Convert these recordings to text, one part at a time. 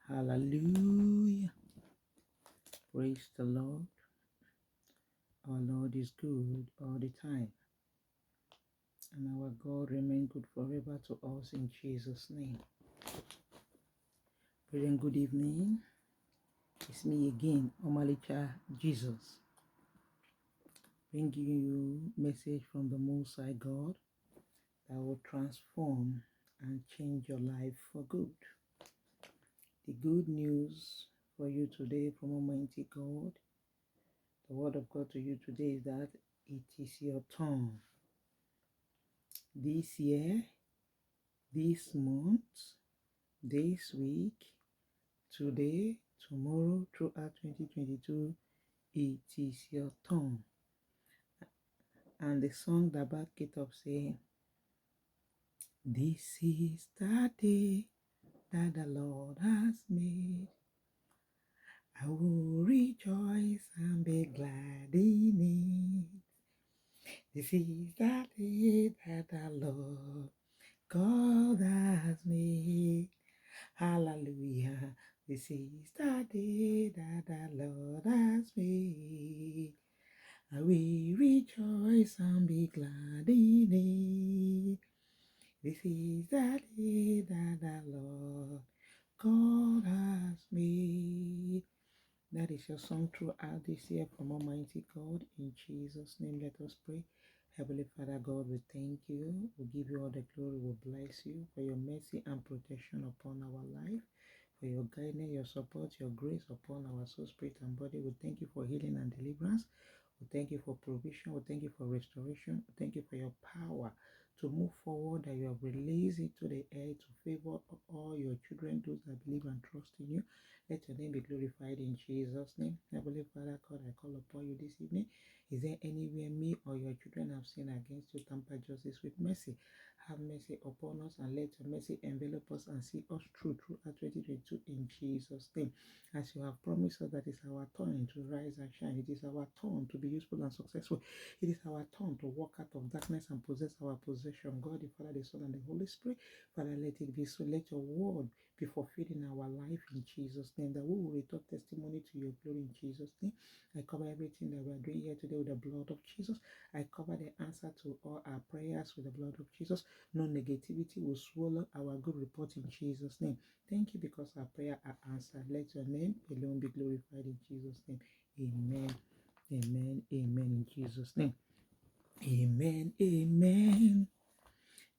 Hallelujah. Praise the Lord. Our Lord is good all the time, and our God remain good forever to us in Jesus' name. Brethren, good evening. It's me again, Omalicha Jesus, bringing you message from the Most High God that will transform and change your life for good. The good news for you today from Almighty God, the word of God to you today is that it is your turn. This year, this month, this week, today, tomorrow, throughout 2022, it is your turn. And the song that back it up saying, this is the day that the Lord has made. I will rejoice and be glad in it. This is the day that the Lord God has made. Hallelujah. This is the day that the Lord has made. I will rejoice and be glad in it. This is the day that the Lord God has made. That is your song throughout this year from Almighty God. In Jesus' name, let us pray. Heavenly Father God, we thank you. We give you all the glory. We bless you for your mercy and protection upon our life, for your guidance, your support, your grace upon our soul, spirit, and body. We thank you for healing and deliverance. We thank you for provision. We thank you for restoration. We thank you for your power to move forward, that you have released it to the air to favor all your children, those that believe and trust in you. Let your name be glorified in Jesus' name. Heavenly Father, God, I call upon you this evening. Is there anywhere me or your children have sinned against you? Tamper justice with mercy. Have mercy upon us and let your mercy envelop us and see us throughout 2022 in Jesus' name. As you have promised us that it's our turn to rise and shine. It is our turn to be useful and successful. It is our turn to walk out of darkness and possess our possession. God, the Father, the Son, and the Holy Spirit. Father, let it be so. Let your word be fulfilled in our life in Jesus' name, that we will return testimony to your glory in Jesus' name. I cover everything that we are doing here today with the blood of Jesus. I cover the answer to all our prayers with the blood of Jesus. No negativity will swallow our good report in Jesus' name. Thank you because our prayer are answered. Let your name alone be glorified in Jesus' name. Amen. Amen. Amen in Jesus' name. Amen. Amen.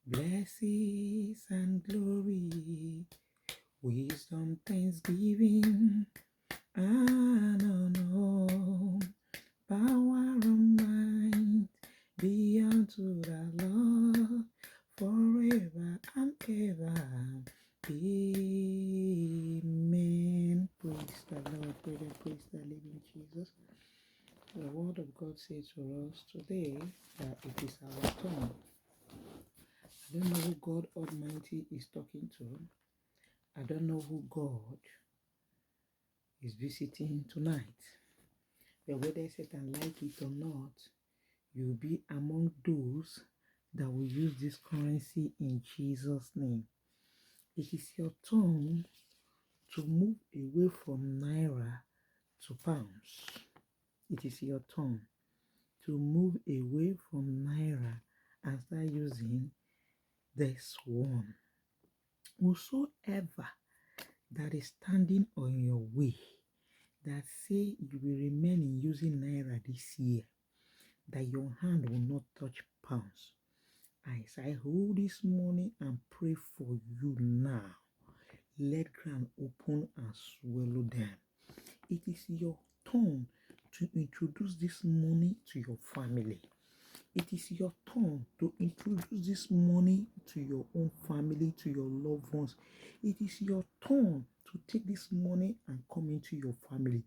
Blessings and glory, wisdom, thanksgiving, and honor, power and might be unto the Lord forever and ever. Amen. Praise the Lord. Praise the living Jesus. The word of God says to us today that it is our turn. I don't know who God Almighty is talking to. I don't know who God is visiting tonight. But whether Satan like it or not, you'll be among those that will use this currency in Jesus' name. It is your turn to move away from naira to pounds. It is your turn to move away from naira and start using this one. Whosoever that is standing on your way, that say you will remain in using naira this year, that your hand will not touch pounds. As I hold this morning and pray for you now, let ground open and swallow them. It is your turn to introduce this money to your family. It is your turn to introduce this money to your own family, to your loved ones. It is your turn to take this money and come into your family.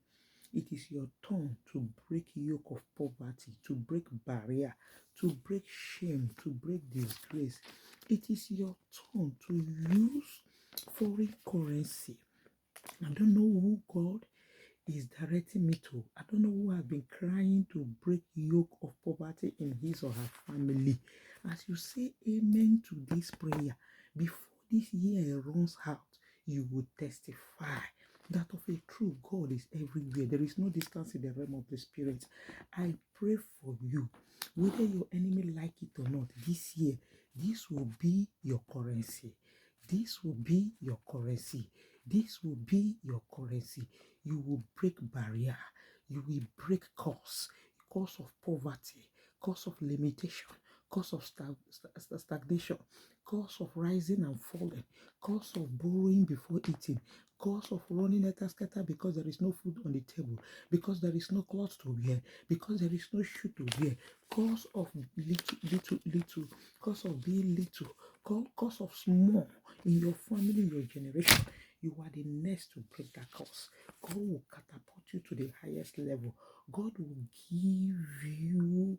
It is your turn to break yoke of poverty, to break barrier, to break shame, to break disgrace. It is your turn to use foreign currency. I don't know who God is directing me to. I don't know who has been crying to break yoke of poverty in his or her family. As you say amen to this prayer, before this year runs out, you will testify that of a true God is everywhere. There is no distance in the realm of the spirit. I pray for you, whether your enemy like it or not, this year, this will be your currency. This will be your currency. This will be your currency. You will break barrier. You will break cause of poverty, cause of limitation, cause of stagnation, cause of rising and falling, cause of borrowing before eating, cause of running scatter because there is no food on the table, because there is no clothes to wear, because there is no shoe to wear, cause of little, cause of being little, cause of small in your family, your generation. You are the next to break that curse. God will catapult you to the highest level. God will give you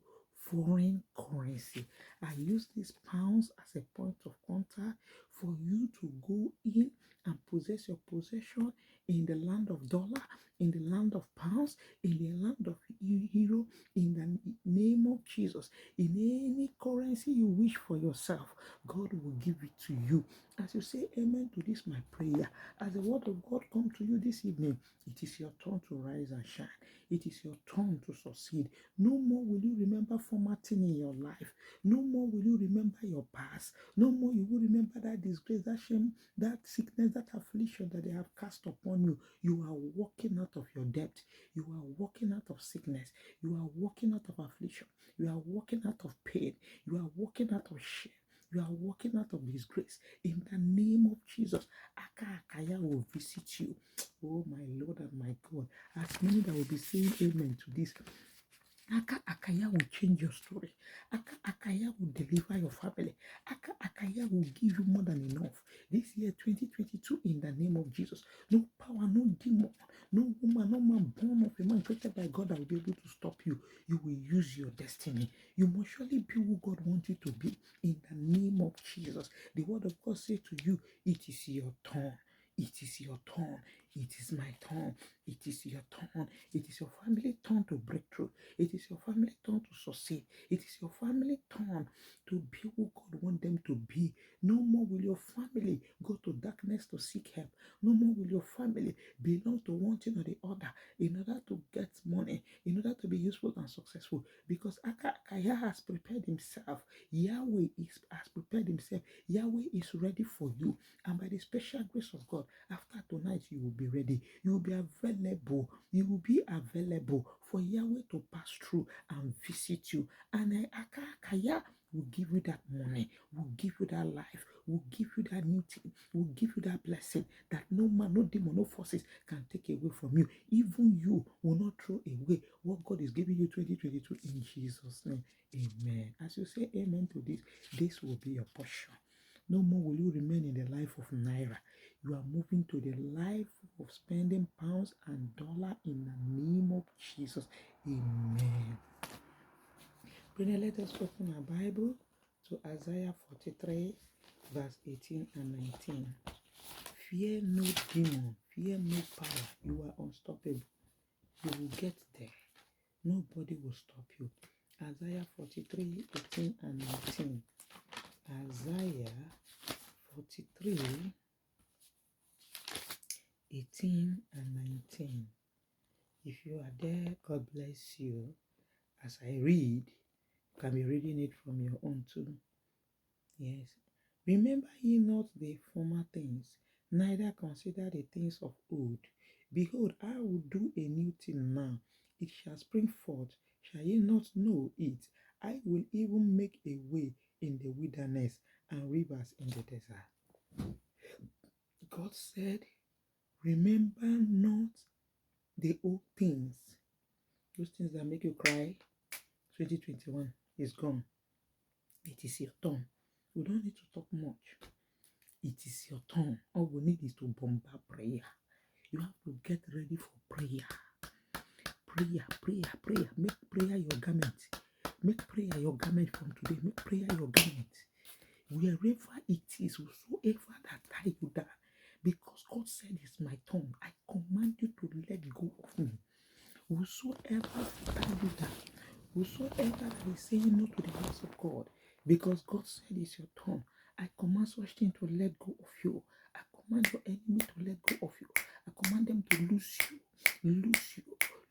foreign currency. I use these pounds as a point of contact for you to go in and possess your possession in the land of dollar, in the land of pounds, in the land of euro, in the name of Jesus. In any currency you wish for yourself, God will give it to you. As you say amen to this, my prayer, as the word of God come to you this evening, it is your turn to rise and shine. It is your turn to succeed. No more will you remember former thing in your life. No more will you remember your past. No more you will remember that disgrace, that shame, that sickness, that affliction that they have cast upon you. You are walking out of your debt. You are walking out of sickness. You are walking out of affliction. You are walking out of pain. You are walking out of shame. You are walking out of disgrace. In the name of Jesus, Akaya will visit you. Oh, my Lord and my God. As many that will be saying amen to this, Akaya will change your story. Akaya will deliver your family. Akaya will give you more than enough. This year, 2022, in the name of Jesus. No power, no demon, no woman, no man born of a man created by God that will be able to stop you. You will use your destiny. You must surely be who God wants you to be. In the name of Jesus. The word of God says to you, it is your turn. It is your turn. It is my turn. It is your turn. It is your family turn to breakthrough. It is your family turn to succeed. It is your family turn to be who God wants them to be. No more will your family go to darkness to seek help. No more will your family belong to one thing or the other in order to get money, in order to be useful and successful. Because Akaya has prepared himself. Yahweh has prepared himself. Yahweh is ready for you. And by the special grace of God, after tonight, you will be ready. You will be available. You will be available for Yahweh to pass through and visit you. And Akaya will give you that money, will give you that life, will give you that new thing, will give you that blessing that no man, no demon, no forces can take away from you. Even you will not throw away what God is giving you 2022 in Jesus' name. Amen. As you say amen to this will be your portion. No more will you remain in the life of Naira. You are moving to the life of spending pounds and dollar in the name of Jesus. Amen. Now let us open our Bible to Isaiah 43, verse 18 and 19. Fear no demon, fear no power. You are unstoppable. You will get there. Nobody will stop you. Isaiah 43, 18 and 19. Isaiah 43, 18 and 19. If you are there, God bless you. As I read, you can be reading it from your own too. Yes. Remember ye not the former things, neither consider the things of old. Behold, I will do a new thing now. It shall spring forth. Shall ye not know it? I will even make a way in the wilderness and rivers in the desert. God said, remember not the old things. Those things that make you cry. 2021 is gone. It is your turn. We don't need to talk much. It is your turn. All we need is to bombard prayer. You have to get ready for prayer. Prayer, prayer, prayer. Make prayer your garment. Make prayer your garment from today. Make prayer your garment. Wherever it is, whosoever that tie you down, because God said it's my turn, I command you to let go of me. Whosoever tie you down, whosoever that is saying no to the house of God, because God said it's your turn, I command such thing to let go of you. I command your enemy to let go of you. I command them to lose you, lose you,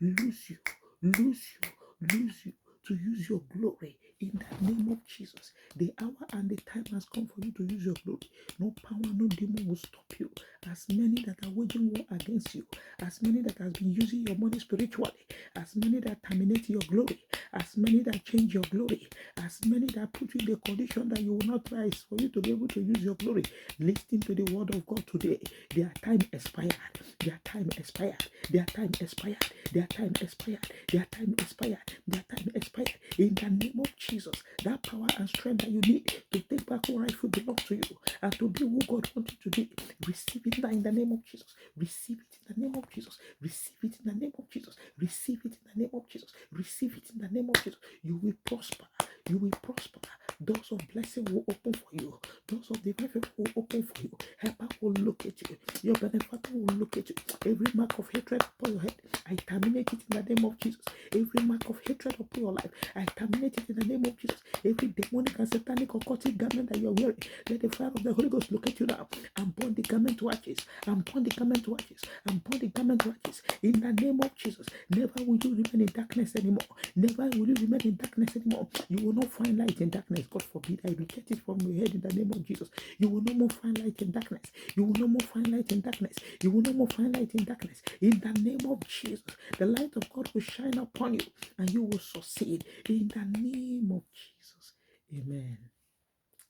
lose you, lose you, lose you, to use your glory in the name of Jesus. The hour and the time has come for you to use your glory. No power, no demon will stop you. As many that are waging war against you, as many that has been using your money spiritually, as many that terminate your glory, as many that change your glory, as many that put you in the condition that you will not rise for you to be able to use your glory. Listen to the word of God today. Their time expired. Their time expired. Their time expired. Their time expired. Their time expired. Their time expired. In the name of Jesus, that power and strength that you need to take back what rightfully belongs to you and to be who God wants you to be, receive it now in the name of Jesus. Receive it in the name of Jesus. Receive it in the name of Jesus. Receive it in the name of Jesus. Receive it in the name of Jesus. You will prosper. You will prosper. Doors of blessing will open for you. Doors of divine favor will open for you. Helper will look at you. Your benefactor will look at you. Every mark of hatred upon your head, I terminate it in the name of Jesus. Every mark of hatred upon your life, I terminate it in the name of Jesus. Every demonic and satanic or occultic garment that you are wearing, let the fire of the Holy Ghost locate you now and burn the garment to ashes. And burn the garment to ashes. And burn the garment to ashes. In the name of Jesus, never will you remain in darkness anymore. Never will you remain in darkness anymore. You will not find light in darkness. God forbid, I reject it from your head in the name of Jesus. You will no more find light in darkness. You will no more find light in darkness. You will no more find light in darkness. In the name of Jesus, the light of God will shine upon you and you will succeed. In the name of Jesus. Amen.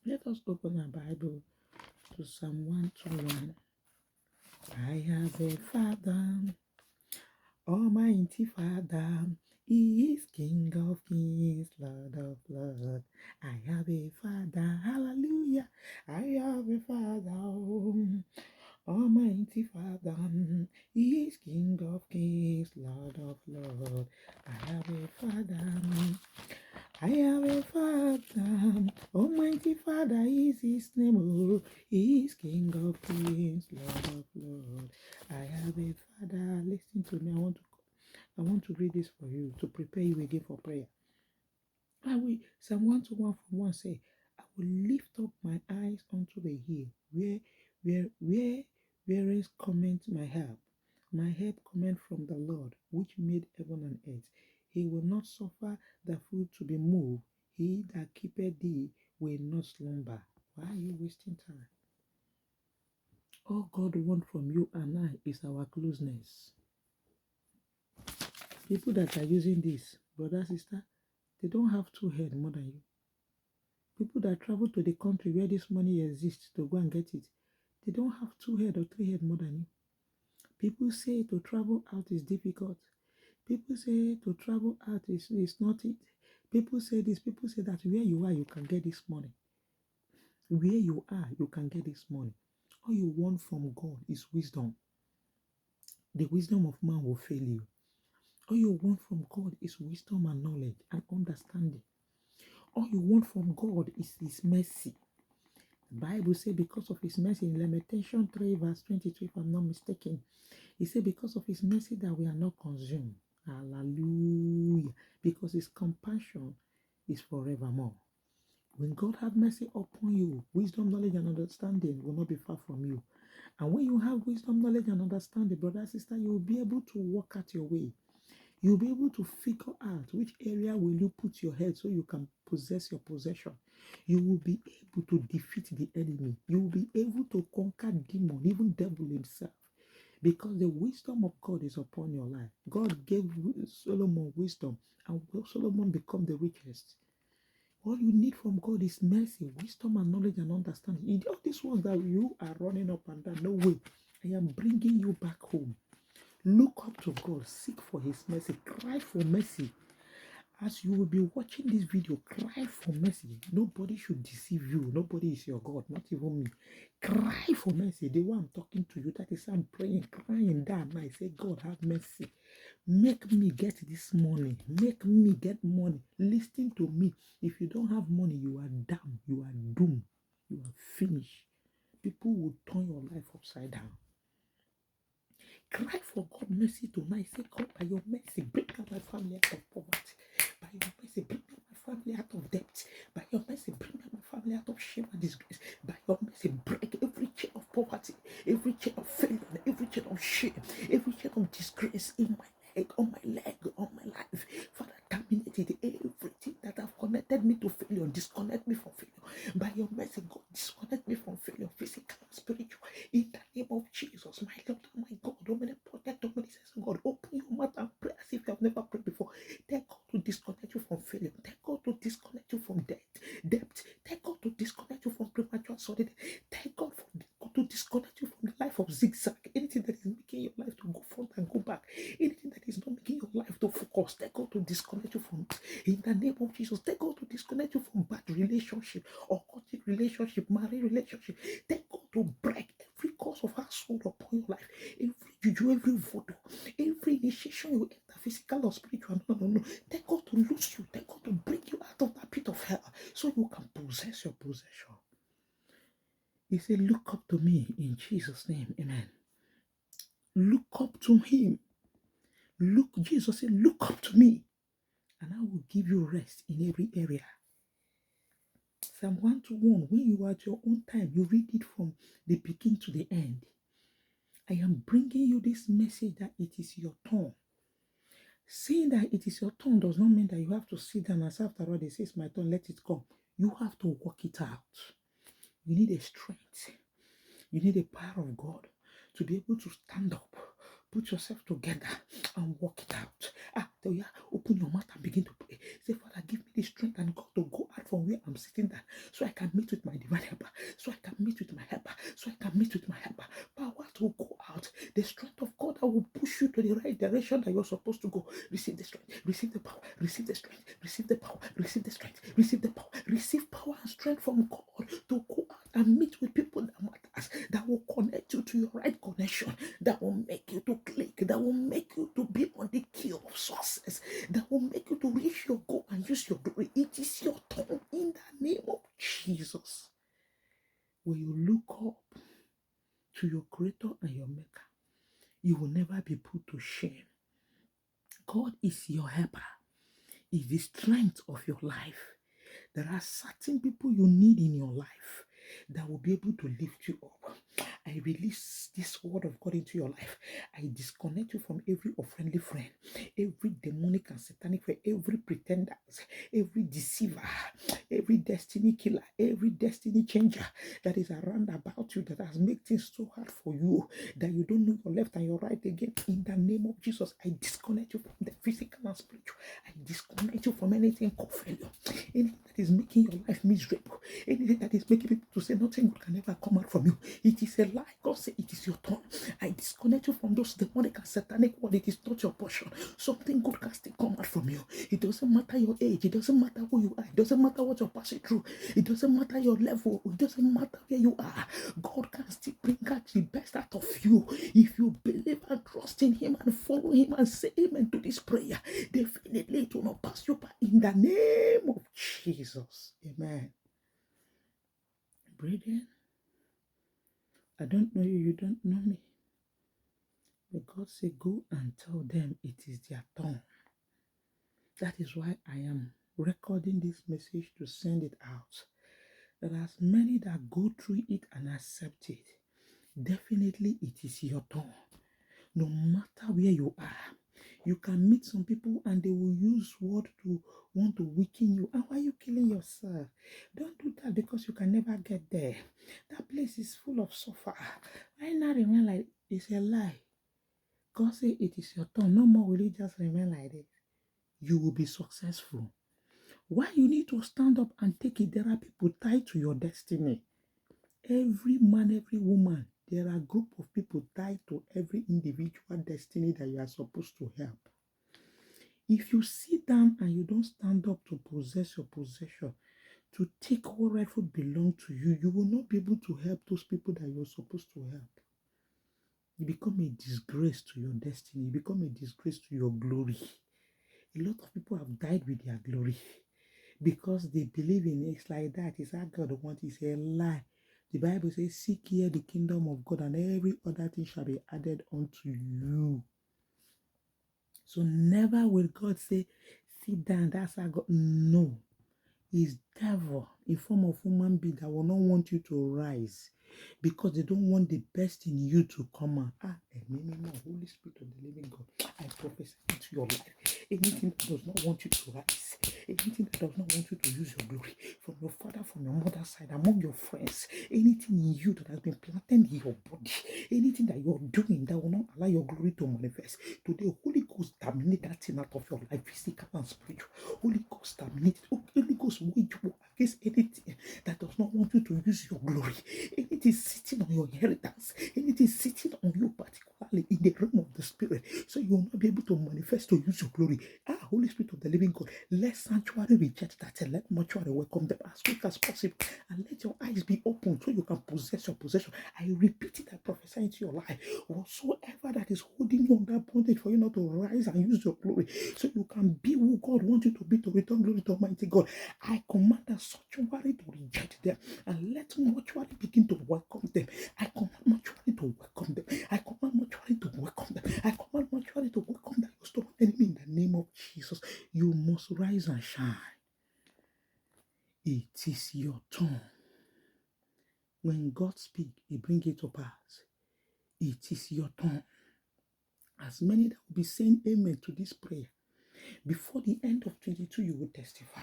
Let us open our Bible to Psalm 121. I have a Father, Almighty Father. He is King of Kings, Lord of Lords. I have a Father, hallelujah. I have a Father, Almighty Father. He is King of Kings, Lord of Lords. I have a Father. I have a Father, Almighty Father is His name. Oh, He is King of Kings, Lord of Lords. I have a Father. Listen to me. I want to read this for you to prepare you again for prayer. Psalm 121 from 1 say, I will lift up my eyes unto the hill, where is cometh my help. My help cometh from the Lord, which made heaven and earth. He will not suffer the foot to be moved. He that keepeth thee will not slumber. Why are you wasting time? All God wants from you and I is our closeness. People that are using this, brother, sister, they don't have two heads more than you. People that travel to the country where this money exists to go and get it, they don't have two heads or three heads more than you. People say to travel out is difficult. People say to travel out is not it. People say this, people say that where you are, you can get this money. Where you are, you can get this money. All you want from God is wisdom. The wisdom of man will fail you. All you want from God is wisdom and knowledge and understanding. All you want from God is His mercy. The Bible says because of His mercy in Lamentation 3 verse 22, if I'm not mistaken, He said because of His mercy that we are not consumed. Hallelujah. Because His compassion is forevermore. When God have mercy upon you, wisdom, knowledge, and understanding will not be far from you. And when you have wisdom, knowledge, and understanding, brother, sister, you will be able to walk out your way. You'll be able to figure out which area will you put your head so you can possess your possession. You will be able to defeat the enemy. You will be able to conquer demon, even devil himself. Because the wisdom of God is upon your life. God gave Solomon wisdom, and Solomon became the richest. All you need from God is mercy, wisdom, and knowledge and understanding. In all these ones that you are running up and down, no way. I am bringing you back home. Look up to God, seek for His mercy, cry for mercy. As you will be watching this video, cry for mercy. Nobody should deceive you. Nobody is your God, not even me. Cry for mercy. The one I'm talking to you, that is I'm praying, crying down. I say, God, have mercy. Make me get this money. Make me get money. Listen to me. If you don't have money, you are damned. You are doomed. You are finished. People will turn your life upside down. Cry for God mercy tonight. Say, God, by your mercy, bring out my family out of poverty. By your mercy, bring out my family out of debt. By your mercy, bring out my family out of shame and disgrace. By your mercy, break every chain of poverty. every chain of failure, every chain of shame, every chain of disgrace in my leg, on my life. Father, terminate it. Everything that have connected me to failure, disconnect me from failure. By your mercy, God, disconnect me from failure, physical and spiritual. In the name of Jesus, my Lord and my God, omnipotent, omniscient God, open your mouth and pray as if you have never prayed before. Tell God to disconnect you from failure. Tell God to disconnect you from debt. Tell God to disconnect you from premature solidity. Thank God for God to disconnect you from the life of zigzag. Anything that is making your life to go front and go back. Anything that is not making your life to focus. Thank God to disconnect you from it. In the name of Jesus. Thank God to disconnect you from bad relationship, occultic relationship, married relationship. Thank God to break every cause of household upon your life. Every juju, every voodoo, every initiation you enter, physical or spiritual. No. Thank God to loose you. Thank God to bring you out of that pit of hell so you can possess your possession. He said, look up to me in Jesus' name. Amen. Look up to him. Jesus said, look up to me, and I will give you rest in every area. Psalm 121, when you are at your own time, you read it from the beginning to the end. I am bringing you this message that it is your turn. Saying that it is your turn does not mean that you have to sit down and say, after all, they say it's my turn, let it come. You have to work it out. You need a strength. You need the power of God to be able to stand up, put yourself together, and work it out. So yeah, open your mouth and begin to pray. Say, Father, give me the strength and God to go out from where I'm sitting down, so I can meet with my divine helper, so I can meet with my helper, so I can meet with my helper. Power to go out. The strength of God that will push you to the right direction that you're supposed to go. Receive the strength, receive the power, receive the strength, receive the power, receive the strength, receive the power, receive power and strength from God to go out and meet with people that matters, that will connect you to your right connection, that will make you to click, that will make you to be on the key of success, that will make you to reach your goal and use your glory. It is your turn in the name of Jesus. When you look up to your creator and your maker, you will never be put to shame. God is your helper, is the strength of your life. There are certain people you need in your life that will be able to lift you up. I release this word of God into your life. I disconnect you from every unfriendly friend, every demonic and satanic friend, every pretender, every deceiver, every destiny killer, every destiny changer that is around about you that has made things so hard for you that you don't know your left and your right again. In the name of Jesus, I disconnect you from the physical and spiritual. I disconnect you from anything called failure, anything that is making your life miserable, anything that is making people to say nothing good can ever come out from you. It is a lie. God said it is your turn. I disconnect you from those demonic and satanic words. It is not your portion. Something good can still come out from you. It doesn't matter your age. It doesn't matter who you are. It doesn't matter what you're passing through. It doesn't matter your level. It doesn't matter where you are. God can still bring out the best out of you if you believe and trust in Him and follow Him and say amen to this prayer. Definitely it will not pass you by in the name of Jesus. Amen. Brethren, I don't know you don't know me. But God said, go and tell them it is their turn. That is why I am recording this message to send it out. There are many that go through it and accept it. Definitely it is your turn. No matter where you are, you can meet some people and they will use word to want to weaken you. And why are you killing yourself? Don't do that because you can never get there. That place is full of suffer. Why not remain like it's a lie? God say it is your turn. No more will you just remain like this. You will be successful. Why you need to stand up and take it? There are people tied to your destiny. Every man, every woman, there are a group of people tied to every individual destiny that you are supposed to help. If you sit down and you don't stand up to possess your possession, to take what rightful belong to you, you will not be able to help those people that you're supposed to help. You become a disgrace to your destiny. You become a disgrace to your glory. A lot of people have died with their glory because they believe in it. It's like that. It's how God wants. It's a lie. The Bible says, seek ye the kingdom of God and every other thing shall be added unto you. So never will God say, sit down, that's how God. No. It's devil in form of human being that will not want you to rise. because they don't want the best in you to come out. Holy Spirit of the living God, I prophesy into your life. Anything that does not want you to rise, anything that does not want you to use your glory from your father, from your mother's side, among your friends, anything in you that has been planted in your body, anything that you're doing that will not allow your glory to manifest. Today, Holy Ghost terminate that thing out of your life, physical and spiritual. Holy Ghost terminate it. Holy Ghost wage war against anything that does not want you to use your glory. Anything sitting on your inheritance, anything sitting on you particularly in the realm of the spirit, so you will not be able to manifest to use your glory. Holy Spirit of the living God, let sanctuary reject that and let mortuary welcome them as quick as possible, and let your eyes be open so you can possess your possession. I repeat it, I prophesy into your life. Whatsoever that is holding you under bondage for you not to rise and use your glory, so you can be who God wants you to be, to return glory to Almighty God, I command that sanctuary to reject them and let mortuary begin to welcome them. I command mortuary to welcome them. I command mortuary to welcome them. I command mortuary to welcome them. Your stubborn enemy in the name of Jesus. You must rise and shine. It is your turn. When God speaks, He brings it to pass. It is your turn. As many that will be saying amen to this prayer, before the end of 22, you will testify.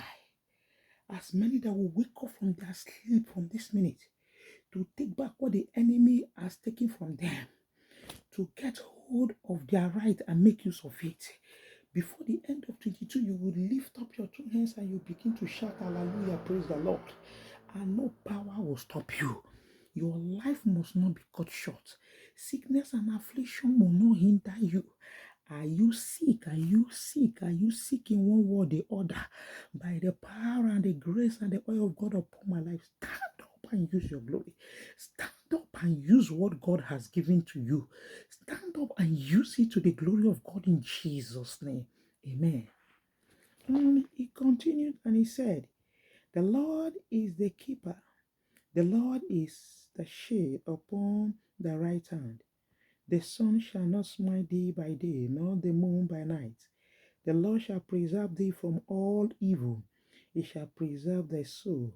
As many that will wake up from their sleep from this minute to take back what the enemy has taken from them, to get hold of their right and make use of it. Before the end of 22, you will lift up your two hands and you begin to shout hallelujah, praise the Lord. And no power will stop you. Your life must not be cut short. Sickness and affliction will not hinder you. Are you sick? Are you sick? Are you sick in one way or the other? By the power and the grace and the oil of God upon my life, stand up and use your glory. Stand up and use what God has given to you. Stand up and use it to the glory of God in Jesus' name. Amen. And he continued and he said, the Lord is the keeper. The Lord is the shade upon the right hand. The sun shall not smite thee by day, nor the moon by night. The Lord shall preserve thee from all evil. He shall preserve thy soul.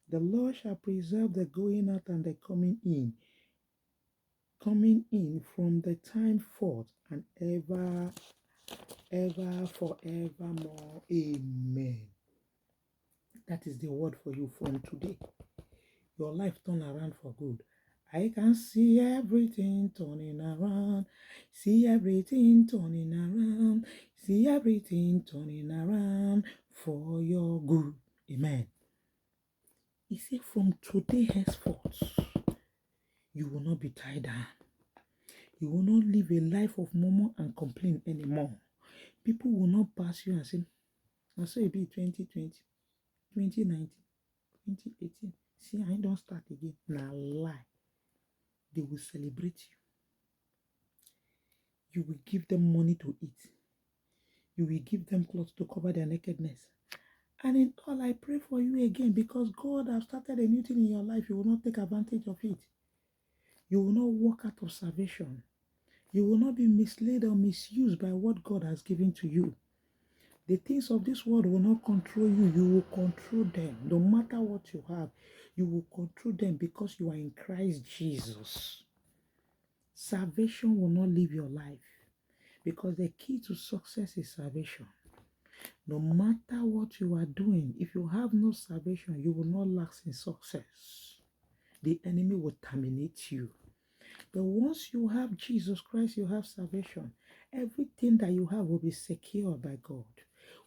The Lord shall preserve the going out and the coming in from the time forth and ever, forevermore. Amen. That is the word for you from today. Your life turn around for good. I can see everything turning around. See everything turning around. See everything turning around for your good. Amen. He said, from today henceforth, you will not be tied down. You will not live a life of murmur and complaint anymore. People will not pass you and say, I saw it be 2020, 2019, 2018. See, I don't start again. Now lie. They will celebrate you. You will give them money to eat. You will give them clothes to cover their nakedness. And in all, I pray for you again, because God has started a new thing in your life. You will not take advantage of it. You will not walk out of salvation. You will not be misled or misused by what God has given to you. The things of this world will not control you. You will control them. No matter what you have, you will control them because you are in Christ Jesus. Salvation will not leave your life, because the key to success is salvation. No matter what you are doing, if you have no salvation, you will not last in success. The enemy will terminate you. But once you have Jesus Christ, you have salvation. Everything that you have will be secured by God,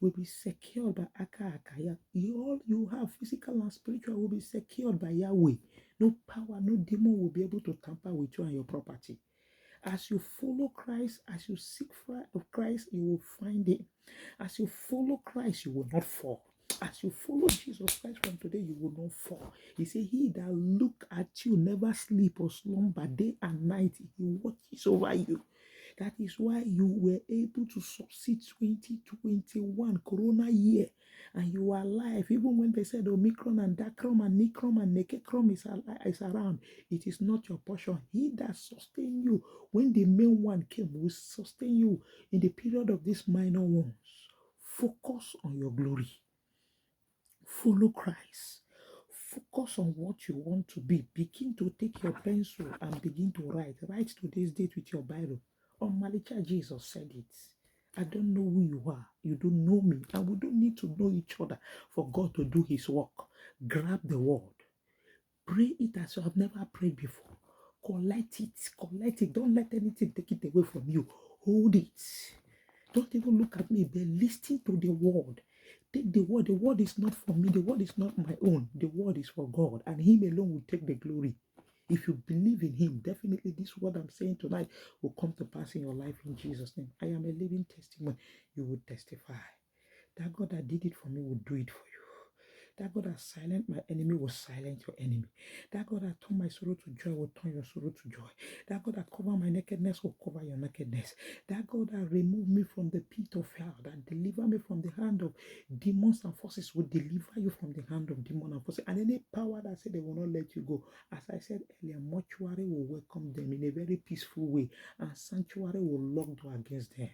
will be secured by Akaya. All you have, physical and spiritual, will be secured by Yahweh. No power, no demon will be able to tamper with you and your property. As you follow Christ, as you seek for Christ, you will find Him. As you follow Christ, you will not fall. As you follow Jesus Christ from today, you will not fall. He said, he that look at you never sleep or slumber day and night. He watches over you. That is why you were able to succeed 2021 Corona year, and you are alive. Even when they said Omicron and Dacron and Nicron and Nekecron is around, it is not your portion. He that sustained you when the main one came will sustain you in the period of these minor ones. Focus on your glory. Follow Christ. Focus on what you want to be. Begin to take your pencil and begin to write. Write today's date with your Bible. On Malicha, Jesus said it. I don't know who you are. You don't know me. And we don't need to know each other for God to do his work. Grab the word. Pray it as you have never prayed before. Collect it. Collect it. Don't let anything take it away from you. Hold it. Don't even look at me, but listen to the word. Take the word. The word is not for me. The word is not my own. The word is for God. And him alone will take the glory. If you believe in him, definitely this word I'm saying tonight will come to pass in your life in Jesus' name. I am a living testimony. You will testify. That God that did it for me will do it for you. That God that silent my enemy will silence your enemy. That God that turn my sorrow to joy will turn your sorrow to joy. That God that cover my nakedness will cover your nakedness. That God that remove me from the pit of hell, that deliver me from the hand of demons and forces will deliver you from the hand of demons and forces. And any power that said they will not let you go, as I said earlier, mortuary will welcome them in a very peaceful way, and sanctuary will lock door against them.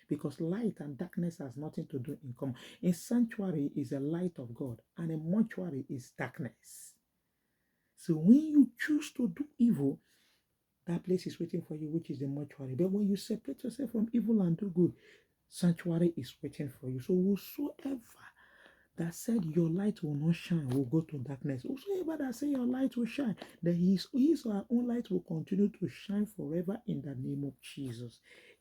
Because light and darkness has nothing to do in common. A sanctuary is a light of God, and a mortuary is darkness. So when you choose to do evil, that place is waiting for you, which is the mortuary. But when you separate yourself from evil and do good, sanctuary is waiting for you. So whosoever that said your light will not shine will go to darkness. Whosoever that said your light will shine, then his or her own light will continue to shine forever in the name of Jesus.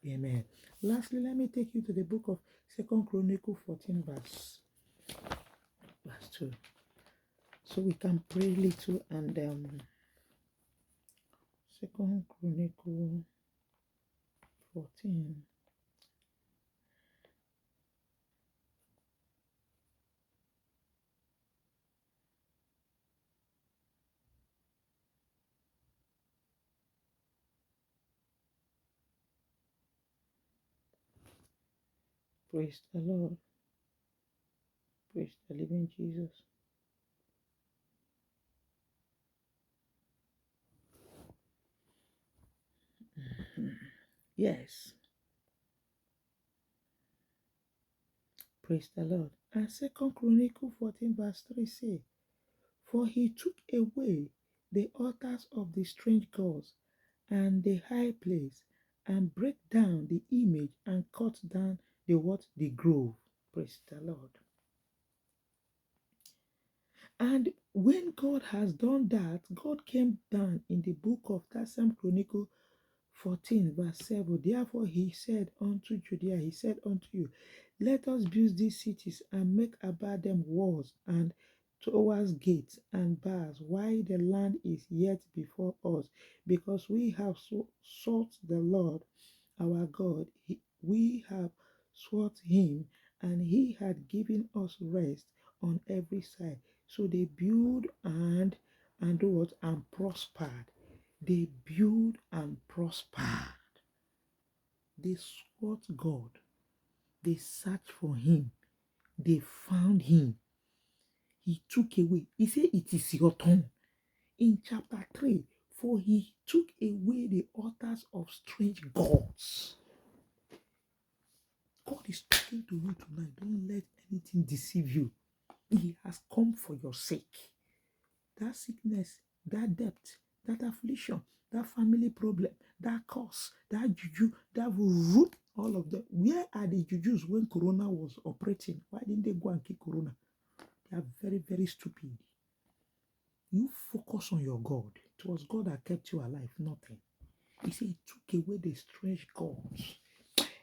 Amen. Lastly, let me take you to the book of 2 Chronicles 14 verse 2. So we can pray little and 2 Chronicles 14. Praise the Lord. Praise the living Jesus. Yes. Praise the Lord. And 2 Chronicles 14 verse 3 say, for he took away the altars of the strange gods and the high place, and break down the image and cut down the what? The grove. Praise the Lord. And when God has done that, God came down in the book of that same Chronicle 14 verse 7. Therefore he said unto Judea, he said unto you, let us build these cities and make about them walls and towards gates and bars, while the land is yet before us, because we have sought the Lord our God. We have sought him, and he had given us rest on every side. So they build and do what? And prospered. They build and prospered. They sought God. They searched for him. They found him. He took away. He said, it is your turn. In chapter 3, for he took away the altars of strange gods. God is talking to you tonight. Don't let anything deceive you. He has come for your sake. That sickness, that debt, that affliction, that family problem, that curse, that juju, that will root all of them. Where are the jujus when Corona was operating? Why didn't they go and kill Corona? They are very, very stupid. You focus on your God. It was God that kept you alive, nothing. He said he took away the strange gods.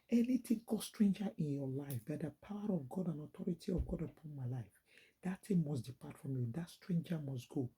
Anything called stranger in your life, by the power of God and authority of God upon my life, that thing must depart from you. That stranger must go.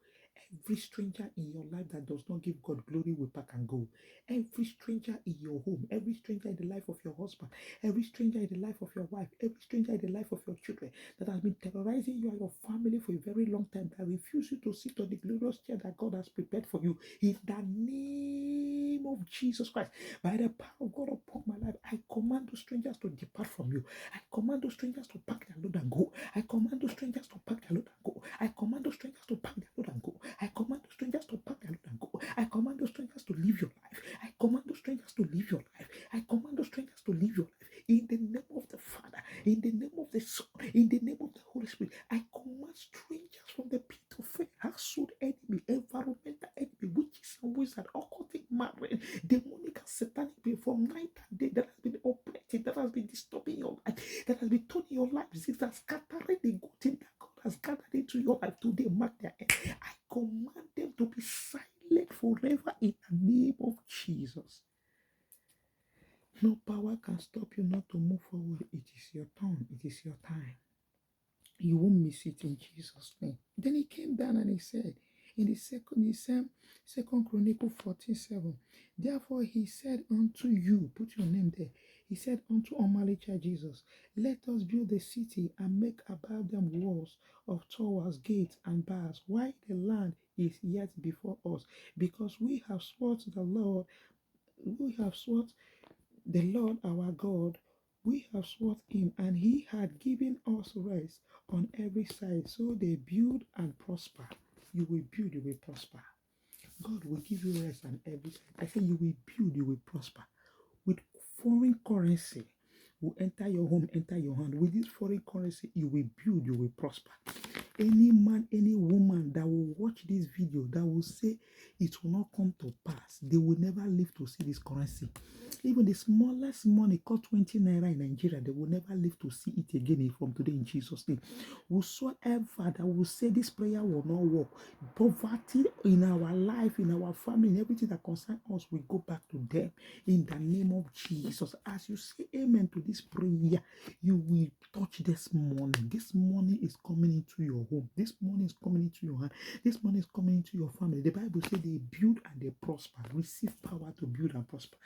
Every stranger in your life that does not give God glory will pack and go. Every stranger in your home, every stranger in the life of your husband, every stranger in the life of your wife, every stranger in the life of your children that has been terrorizing you and your family for a very long time, that refuse you to sit on the glorious chair that God has prepared for you, in the name of Jesus Christ, by the power of God upon my life, I command those strangers to depart from you. I command those strangers to pack their load and go. I command those strangers to pack their load and go. I command those strangers to pack their load and go. I command those strangers to pack their load and go. I command those strangers to live your life. I command those strangers to live your life. I command those strangers to live your life. In the name of the Father, in the name of the Son, in the name of the Holy Spirit, I command strangers from the pit of faith, household enemy, environmental enemy, witches and wizards, occultic marriage, demonic and satanic being from night and day that has been operating, that has been disturbing your life, that has been turning your life, that has scattering the good thing that God has gathered into your life today. Mark their end. I command them to be silent forever in the name of Jesus. No power can stop you not to move forward. It is your turn. It is your time. You won't miss it in Jesus' name. Then he came down and he said, in the second Chronicle 14:7, therefore he said unto you, put your name there. He said unto Omalicha Jesus, let us build a city and make about them walls of towers, gates, and bars, while the land is yet before us, because we have sworn to the Lord, we have sworn the Lord our God, we have sworn him, and he had given us rest on every side. So they build and prosper. You will build, you will prosper. God will give you rest on every side. I say you will build, you will prosper. With foreign currency will enter your home, enter your hand. With this foreign currency, you will build, you will prosper. Any man, any woman that will watch this video that will say it will not come to pass, they will never live to see this currency. Even the smallest money cost 20 naira in Nigeria, they will never live to see it again from today in Jesus' name. Whosoever that will say this prayer will not work, poverty in our life, in our family, in everything that concerns us, we go back to them in the name of Jesus. As you say amen to this prayer, you will touch this morning. This morning is coming into your home. This morning is coming into your hand. This morning is coming into your family. The Bible says they build and they prosper. Receive power to build and prosper.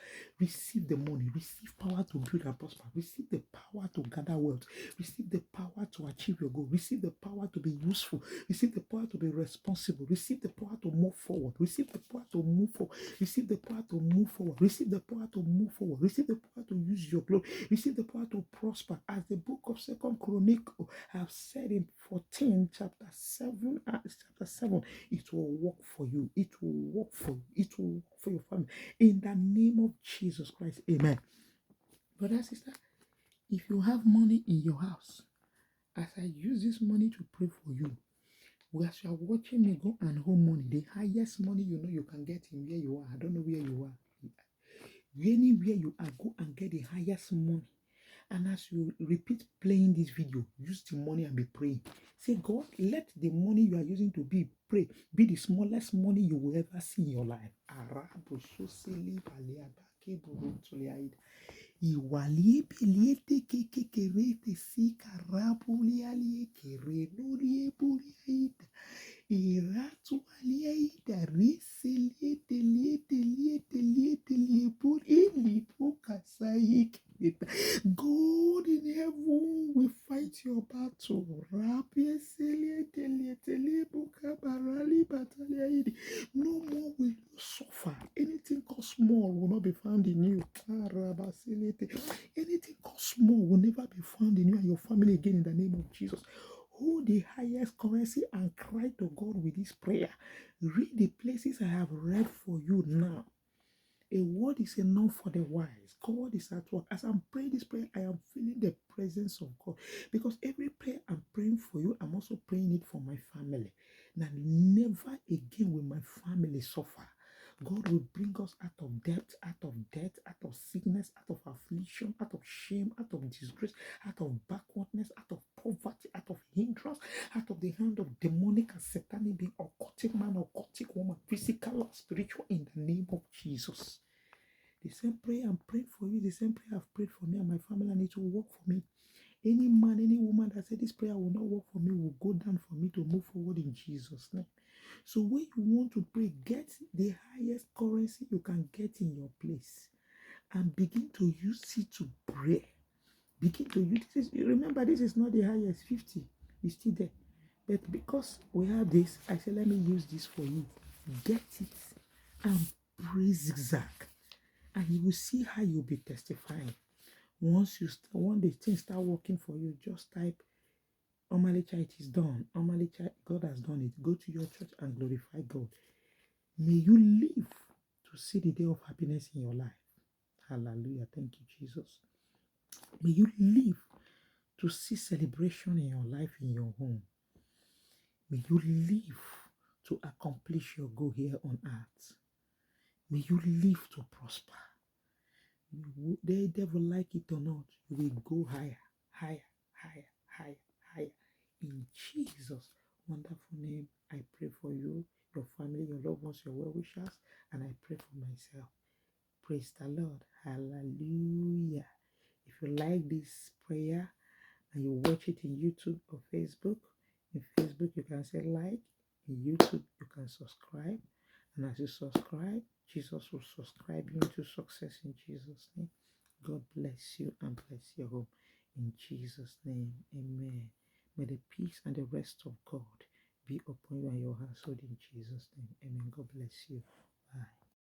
Receive the money. Receive power to build and prosper. Receive the power to gather wealth. Receive the power to achieve your goal. Receive the power to be useful. Receive the power to be responsible. Receive the power to move forward. Receive the power to move forward. Receive the power to move forward. Receive the power to move forward. Receive the power to use your glory. Receive the power to prosper. As the book of 2 Chronicle have said in 14, chapter 7, it will work for you. It will work for you. It will work for your family. In the name of Jesus Christ. Amen. Brother, sister, if you have money in your house, as I use this money to pray for you, as you are watching me go and hold money, the highest money you know you can get in where you are. I don't know where you are. Anywhere you are, go and get the highest money. And as you repeat playing this video, use the money and be praying. Say, God, let the money you are using to be the smallest money you will ever see in your life. Iwalie peliete kekerete si karabulialie kerenulie buliaita. Iratu aliaita riseliete liete lipuka saik. God in heaven will fight your battle. Rapie seliete liete lipuka barali bataliaidi. No more will you suffer. Anything called small will not be found in you. Anything called small will never be found in you and your family again in the name of Jesus. Hold the highest currency and cry to God with this prayer. Read the places I have read for you now. A word is enough for the wise. God is at work. As I'm praying this prayer, I am feeling the presence of God. Because every prayer I'm praying for you, I'm also praying it for my family. Now, never again will my family suffer. God will bring us out of debt, out of sickness, out of affliction, out of shame, out of disgrace, out of backwardness, out of poverty, out of hindrance, out of the hand of demonic and satanic being, occultic man, occultic woman, physical or spiritual, in the name of Jesus. The same prayer I'm praying for you, the same prayer I've prayed for me and my family, and it will work for me. Any man, any woman that said this prayer will not work for me will go down for me to move forward in Jesus' name. So when you want to pray, get the highest currency you can get in your place and begin to use it to pray. Begin to use this. Remember, this is not the highest 50. It's still there. But because we have this, I said, let me use this for you. Get it and pray zigzag. And you will see how you'll be testifying. Once the things start working for you, just type, Omalicha, it is done. Omalicha, God has done it. Go to your church and glorify God. May you live to see the day of happiness in your life. Hallelujah. Thank you, Jesus. May you live to see celebration in your life, in your home. May you live to accomplish your goal here on earth. May you live to prosper. The devil like it or not, you will go higher, higher, higher, higher, higher. In Jesus' wonderful name, I pray for you, your family, your loved ones, your well-wishers, and I pray for myself. Praise the Lord. Hallelujah. If you like this prayer and you watch it in YouTube or Facebook, in Facebook you can say like, in YouTube you can subscribe. And as you subscribe, Jesus will subscribe you into success in Jesus' name. God bless you and bless your home. In Jesus' name, amen. May the peace and the rest of God be upon you and your household in Jesus' name. Amen. God bless you.